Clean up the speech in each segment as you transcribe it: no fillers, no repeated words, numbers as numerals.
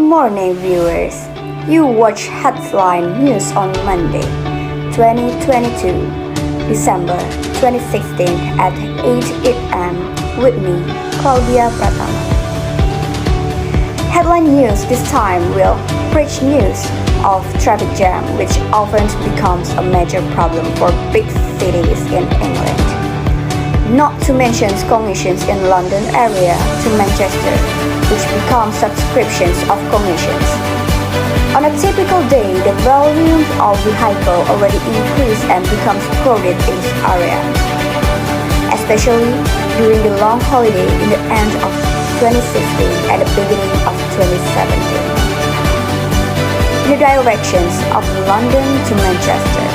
morning, viewers. You watch Headline News on Monday, 2022, December 2016 at 8 a.m. with me, Claudya Pratama. Headline News this time will preach news of traffic jam, which often becomes a major problem for big cities in England. Not to mention congestions in London area to Manchester, which become subscriptions of congestions. On a typical day, the volume of vehicle already increases and becomes crowded in this area, especially during the long holiday in the end of 2016 and the beginning of 2017. In the directions of London to Manchester,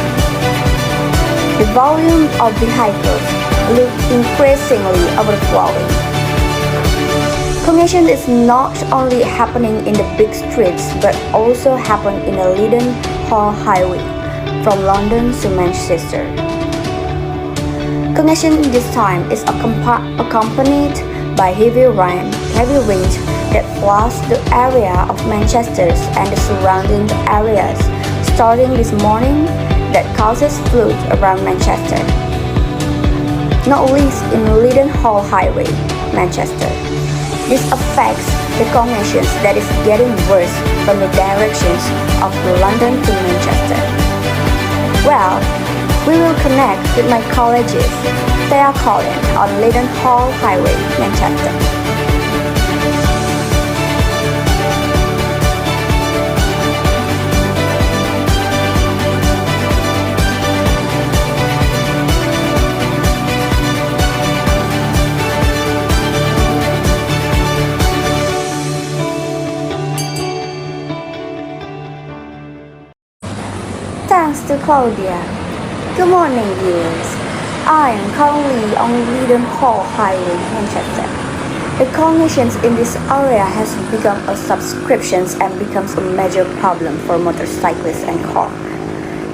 the volume of vehicles look increasingly overflowing. Congestion is not only happening in the big streets but also happen in the Leadenhall Highway from London to Manchester. Congestion this time is accompanied by heavy rain that floods the area of Manchester and the surrounding areas starting this morning that causes flood around Manchester, not least in Leadenhall Highway, Manchester. This affects the congestion that is getting worse from the directions of London to Manchester. Well, we will connect with my colleagues, Collins on Leadenhall Highway, Manchester. Thanks to Claudia. Good morning, viewers. I am currently on Leadenhall Highway, Manchester. The congestion in this area has become a subscription and becomes a major problem for motorcyclists and cars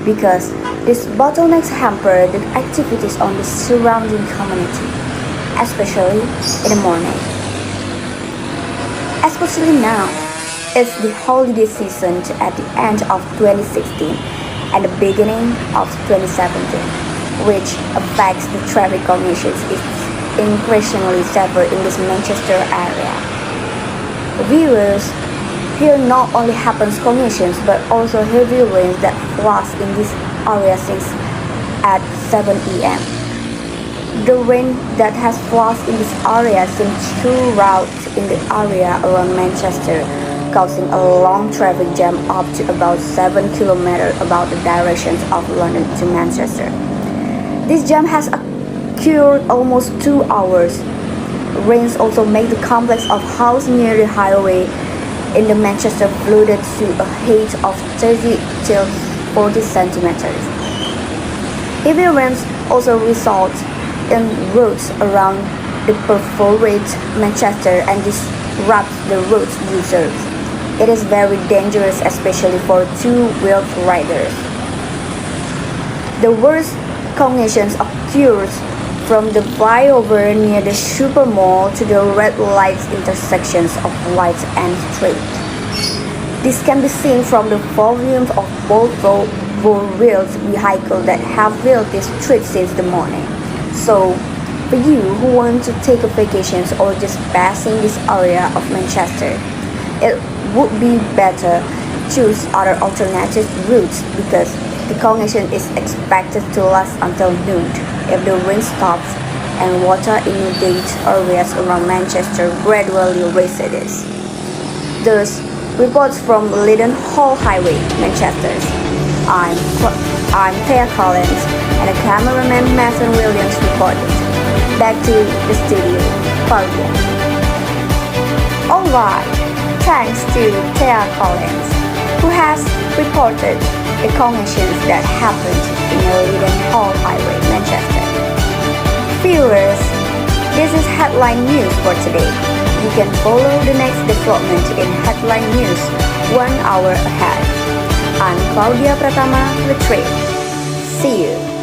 because these bottlenecks hamper the activities on the surrounding community, especially in the morning. Especially now, it's the holiday season at the end of 2016 and the beginning of 2017, which affects the traffic congestion is increasingly severe in this Manchester area. Viewers, here not only happens congestion but also heavy rains that floods in this area since at 7 a.m. The rain that has floods in this area seems throughout in the area around Manchester, causing a long traffic jam up to about 7 kilometers about the directions of London to Manchester. This jam has occurred almost 2 hours. Rains also make the complex of houses near the highway in the Manchester flooded to a height of 30 to 40 centimeters. Heavy rains also result in roads around the perforate Manchester and disrupts the road users. It is very dangerous, especially for two-wheeled riders. The worst congestion occurs from the flyover near the Supermall to the red light intersections of White and Street. This can be seen from the volume of both four-wheeled vehicles that have filled this street since the morning. So, for you who want to take a vacation or just passing this area of Manchester, it would be better choose other alternative routes because the congestion is expected to last until noon if the rain stops and water inundate areas around Manchester gradually recedes. Thus, reports from Leadenhall Highway, Manchester. I'm Collins and the cameraman Mason Williams reported. Back to the studio, Claudia. Alright. Thanks to Collins, who has reported the congestion that happened in the Leadenhall Highway, Manchester. Viewers, this is Headline News for today. You can follow the next development in Headline News 1 hour ahead. I'm Claudya Pratama with Putri. See you.